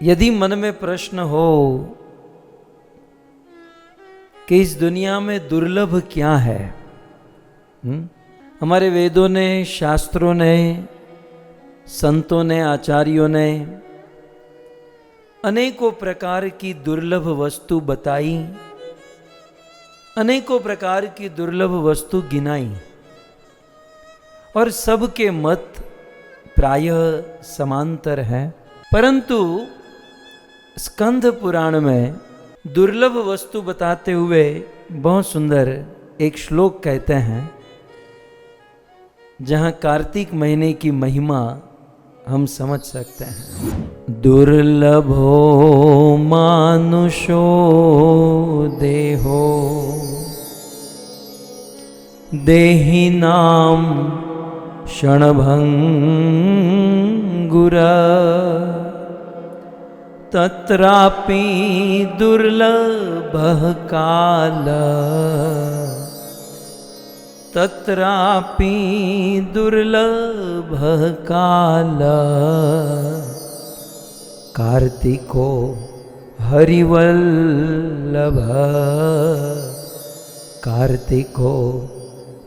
यदि मन में प्रश्न हो कि इस दुनिया में दुर्लभ क्या है, हमारे वेदों ने, शास्त्रों ने, संतों ने, आचार्यों ने अनेकों प्रकार की दुर्लभ वस्तु बताई, अनेकों प्रकार की दुर्लभ वस्तु गिनाई और सबके मत प्रायः समांतर है। परंतु स्कंद पुराण में दुर्लभ वस्तु बताते हुए बहुत सुंदर एक श्लोक कहते हैं, जहां कार्तिक महीने की महिमा हम समझ सकते हैं। दुर्लभो मानुषो देहो देहिनां क्षणभंगुर तत्रापि दुर्लभः काल तत्रापि दुर्लभः काल कार्तिको हरिवल्लभ कार्तिको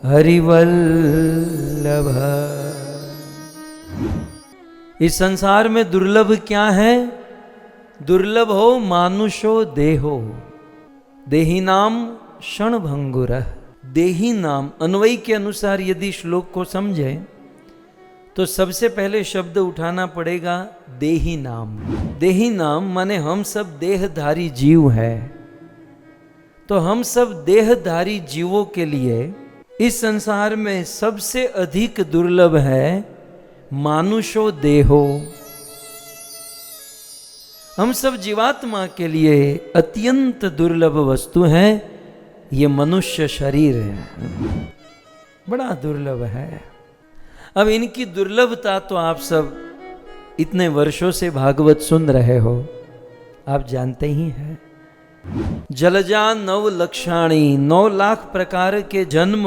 हरिवल्लभ। इस संसार में दुर्लभ क्या है? दुर्लभ हो मानुषो देहो देहिनाम क्षणभंगुरः। देही नाम अन्वयी के अनुसार यदि श्लोक को समझे तो सबसे पहले शब्द उठाना पड़ेगा देही नाम। देही नाम माने हम सब देहधारी जीव है, तो हम सब देहधारी जीवों के लिए इस संसार में सबसे अधिक दुर्लभ है मानुषो देहो। हम सब जीवात्मा के लिए अत्यंत दुर्लभ वस्तु है ये मनुष्य शरीर है, बड़ा दुर्लभ है। अब इनकी दुर्लभता तो आप सब इतने वर्षों से भागवत सुन रहे हो, आप जानते ही हैं। जलजा 9 लक्षाणी, 9 लाख प्रकार के जन्म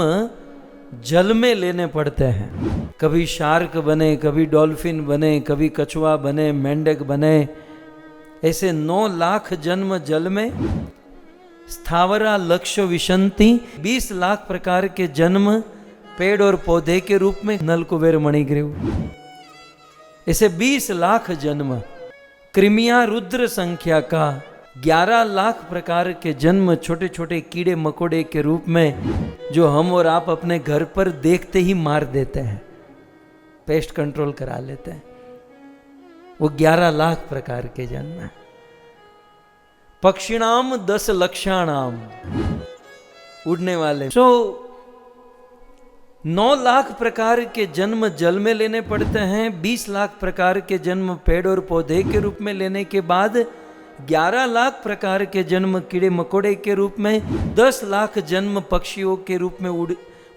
जल में लेने पड़ते हैं। कभी शार्क बने, कभी डॉल्फिन बने, कभी कछुआ बने, मेंढक बने, ऐसे 9 लाख जन्म जल में। स्थावरा लक्ष विशंति, 20 लाख प्रकार के जन्म पेड़ और पौधे के रूप में, नल कुबेर मणिग्रीव, ऐसे 20 लाख जन्म। कृमिया रुद्र संख्या का 11 लाख प्रकार के जन्म छोटे छोटे कीड़े मकोड़े के रूप में, जो हम और आप अपने घर पर देखते ही मार देते हैं, पेस्ट कंट्रोल करा लेते हैं, वो 11 लाख प्रकार के जन्म है। पक्षिणाम 10 लक्षाणाम, उड़ने वाले। 9 लाख प्रकार के जन्म जल में लेने पड़ते हैं, 20 लाख प्रकार के जन्म पेड़ और पौधे के रूप में लेने के बाद 11 लाख प्रकार के जन्म कीड़े मकोड़े के रूप में, 10 लाख जन्म पक्षियों के रूप में,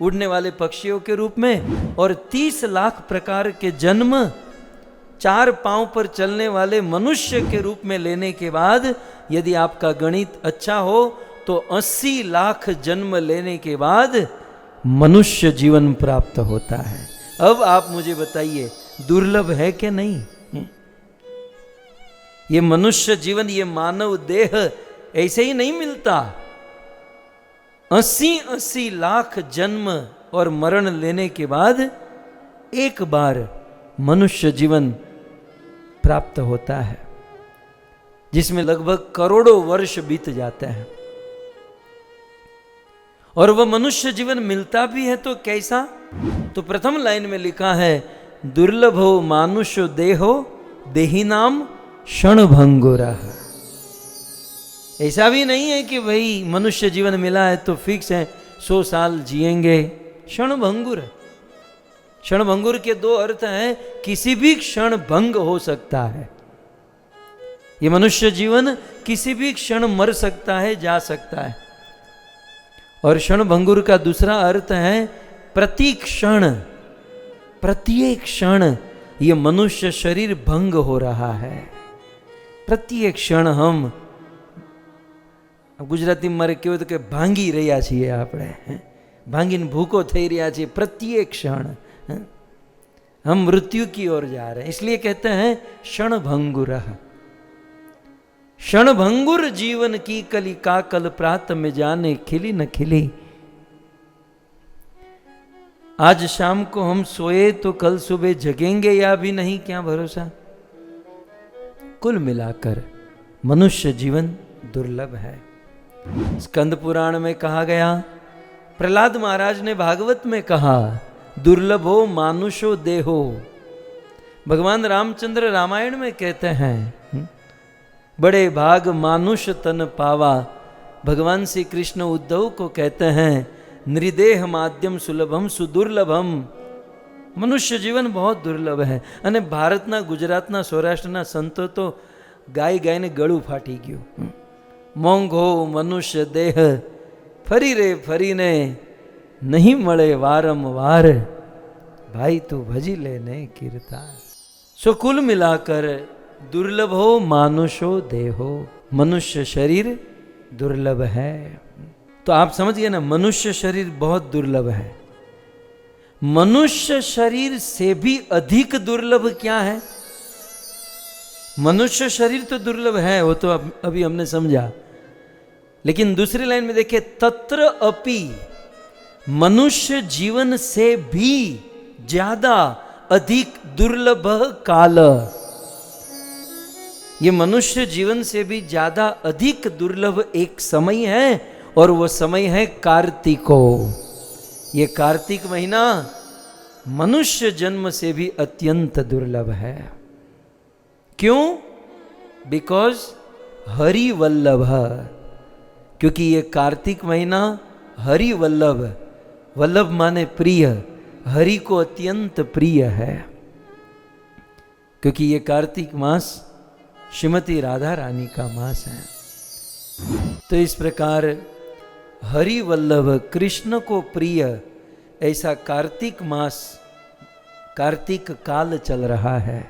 उड़ने वाले पक्षियों के रूप में, और 30 लाख प्रकार के जन्म 4 पांव पर चलने वाले मनुष्य के रूप में लेने के बाद, यदि आपका गणित अच्छा हो तो 80 लाख जन्म लेने के बाद मनुष्य जीवन प्राप्त होता है। अब आप मुझे बताइए दुर्लभ है कि नहीं? ये मनुष्य जीवन, ये मानव देह ऐसे ही नहीं मिलता। 80 लाख जन्म और मरण लेने के बाद एक बार मनुष्य जीवन प्राप्त होता है, जिसमें लगभग करोड़ों वर्ष बीत जाते हैं। और वह मनुष्य जीवन मिलता भी है तो कैसा? तो प्रथम लाइन में लिखा है दुर्लभो मानुषो देहो देहिनाम क्षणभंगुरः। ऐसा भी नहीं है कि भाई मनुष्य जीवन मिला है तो फिक्स है 100 साल जिएंगे। क्षणभंगुर, क्षणभंगुर के 2 अर्थ हैं, किसी भी क्षण भंग हो सकता है। ये मनुष्य जीवन किसी भी क्षण मर सकता है, जा सकता है। और क्षणभंगुर का दूसरा अर्थ है प्रति क्षण, प्रत्येक क्षण ये मनुष्य शरीर भंग हो रहा है। प्रत्येक क्षण हम गुजराती मारे केवुं तो के भांगी रह्या छीए, आपणे भांगीने भूको थई रह्या छीए। प्रत्येक क्षण हम मृत्यु की ओर जा रहे हैं, इसलिए कहते हैं क्षणभंगुरः। क्षणभंगुर जीवन की कलिका कल प्रात में जाने खिली न खिली। आज शाम को हम सोए तो कल सुबह जगेंगे या भी नहीं, क्या भरोसा। कुल मिलाकर मनुष्य जीवन दुर्लभ है। स्कंद पुराण में कहा गया, प्रहलाद महाराज ने भागवत में कहा, दुर्लभो मानुषो देहो। भगवान रामचंद्र रामायण में कहते हैं, बड़े भाग मानुष तन पावा। भगवान श्री कृष्ण उद्धव को कहते हैं, नृदेह माध्यम सुलभम सुदुर्लभम। मनुष्य जीवन बहुत दुर्लभ है। અને ભારતના ગુજરાતના સૌરાષ્ટ્રના સંતો તો ગાય ગાયને ગળું ફાટી ગયું। મોંઘો મનુષ્ય દેહ ફરી રે ફરીને નહીં મળે વારંવાર, ભાઈ તું ભજી લેને કીર્તા। सो कुल मिलाकर दुर्लभो मानुषो देहो, मनुष्य शरीर दुर्लभ है। तो आप समझ गए ना, मनुष्य शरीर बहुत दुर्लभ है। मनुष्य शरीर से भी अधिक दुर्लभ क्या है? मनुष्य शरीर तो दुर्लभ है, वो तो अभी हमने समझा, लेकिन दूसरी लाइन में देखिए, तत्र अपि, मनुष्य जीवन से भी ज्यादा अधिक दुर्लभ काल। ये मनुष्य जीवन से भी ज्यादा अधिक दुर्लभ एक समय है, और वो समय है कार्तिको। ये कार्तिक महीना मनुष्य जन्म से भी अत्यंत दुर्लभ है। क्यों? बिकॉज हरि वल्लभ, क्योंकि ये कार्तिक महीना हरि वल्लभ, वल्लभ माने प्रिय, हरि को अत्यंत प्रिय है। क्योंकि ये कार्तिक मास श्रीमती राधा रानी का मास है। तो इस प्रकार हरि वल्लभ, कृष्ण को प्रिय, ऐसा कार्तिक मास, कार्तिक काल चल रहा है।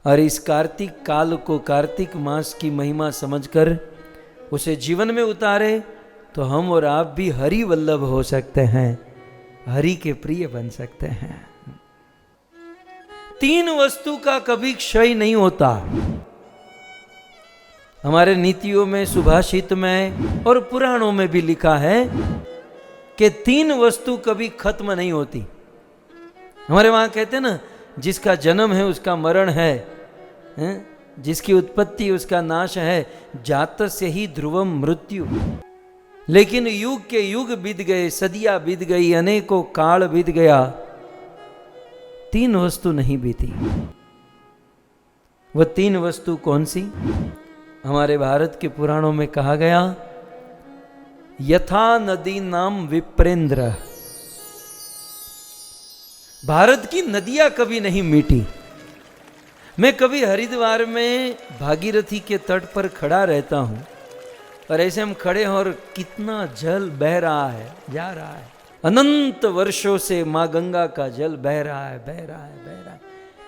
और इस कार्तिक काल को, कार्तिक मास की महिमा समझकर उसे जीवन में उतारे तो हम और आप भी हरि वल्लभ हो सकते हैं, हरि के प्रिय बन सकते हैं। 3 वस्तु का कभी क्षय नहीं होता। हमारे नीतियों में, सुभाषित में और पुराणों में भी लिखा है कि 3 वस्तु कभी खत्म नहीं होती। हमारे वहां कहते हैं ना, जिसका जन्म है उसका मरण है, जिसकी उत्पत्ति उसका नाश है, जातस्य ही ध्रुवम मृत्यु। लेकिन युग के युग बीत गए, सदियां बीत गई, अनेकों काल बीत गया, 3 वस्तु नहीं बीती। वह 3 वस्तु कौन सी? हमारे भारत के पुराणों में कहा गया, यथा नदी नाम विप्रेंद्र। भारत की नदियां कभी नहीं मिटी। मैं कभी हरिद्वार में भागीरथी के तट पर खड़ा रहता हूं, और ऐसे हम खड़े हैं और कितना जल बह रहा है, जा रहा है। अनंत वर्षों से मां गंगा का जल बह रहा है, बह रहा है, बह रहा है,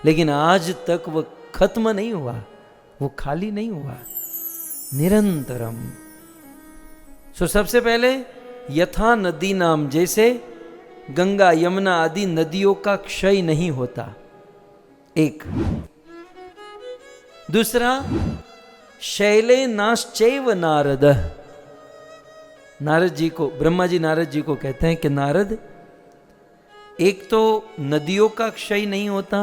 लेकिन आज तक वह खत्म नहीं हुआ, वो खाली नहीं हुआ, निरंतरम। सो सबसे पहले यथा नदी नाम, जैसे गंगा यमुना आदि नदियों का क्षय नहीं होता, एक। दूसरा, शैले नाश्चैव नारद। नारद जी को, ब्रह्मा जी नारद जी को कहते हैं कि नारद, एक तो नदियों का क्षय नहीं होता,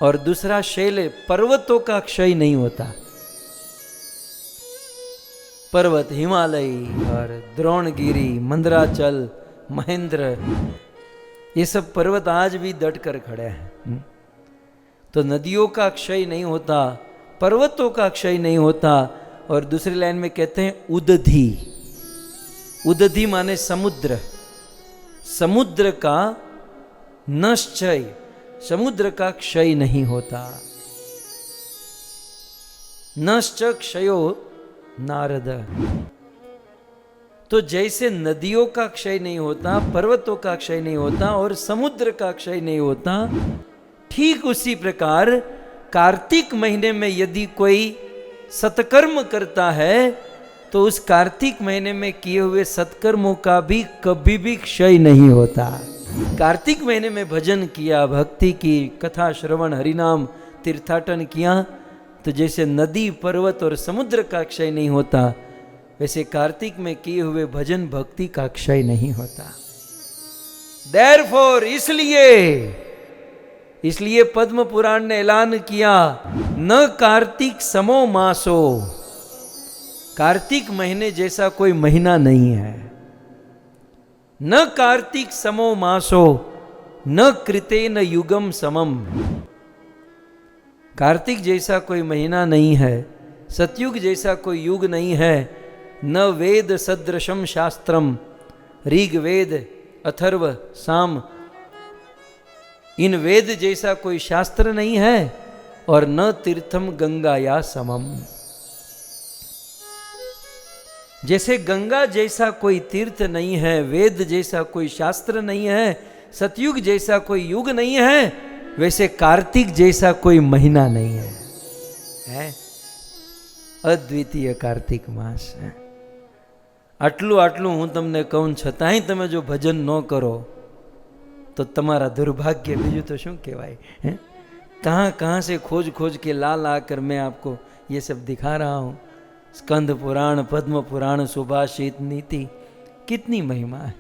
और दूसरा शैले, पर्वतों का क्षय नहीं होता। पर्वत, हिमालय और द्रोणगिरी, मंदराचल, महेंद्र, ये सब पर्वत आज भी डट कर खड़े हैं। तो नदियों का क्षय नहीं होता, पर्वतों का क्षय नहीं होता। और दूसरी लाइन में कहते हैं उदधि। उदधि माने समुद्र, समुद्र का नश्चय, समुद्र का क्षय नहीं होता। नश्च क्षयो नारद। तो जैसे नदियों का क्षय नहीं होता, पर्वतों का क्षय नहीं होता और समुद्र का क्षय नहीं होता, ठीक उसी प्रकार कार्तिक महीने में यदि कोई सत्कर्म करता है तो उस कार्तिक महीने में किए हुए सत्कर्मों का भी कभी भी क्षय नहीं होता। कार्तिक महीने में भजन किया, भक्ति की, कथा श्रवण, हरिनाम, तीर्थाटन किया, तो जैसे नदी पर्वत और समुद्र का क्षय नहीं होता, वैसे कार्तिक में किए हुए भजन भक्ति का क्षय नहीं होता। Therefore, इसलिए पद्म पुराण ने ऐलान किया, न कार्तिक समो मासो, कार्तिक महीने जैसा कोई महीना नहीं है। न कार्तिक समो मासो न कृतेन युगम समम, कार्तिक जैसा कोई महीना नहीं है, सतयुग जैसा कोई युग नहीं है। न वेद सदृशम शास्त्रम, ऋग वेद अथर्व साम, इन वेद जैसा कोई शास्त्र नहीं है, और न तीर्थम गंगा या समम, जैसे गंगा जैसा कोई तीर्थ नहीं है, वेद जैसा कोई शास्त्र नहीं है, सतयुग जैसा कोई युग नहीं है, वैसे कार्तिक जैसा कोई महीना नहीं है। अद्वितीय कार्तिक मास है। આટલું આટલું હું તમને કહું છતાંય તમે જો ભજન ન કરો तो तुम्हारा दुर्भाग्य, बीजू तो शू कहवाय है। कहाँ कहाँ से खोज खोज के ला ला कर मैं आपको ये सब दिखा रहा हूँ। स्कंद पुराण, पद्म पुराण, सुभाषित, नीति, कितनी महिमा है।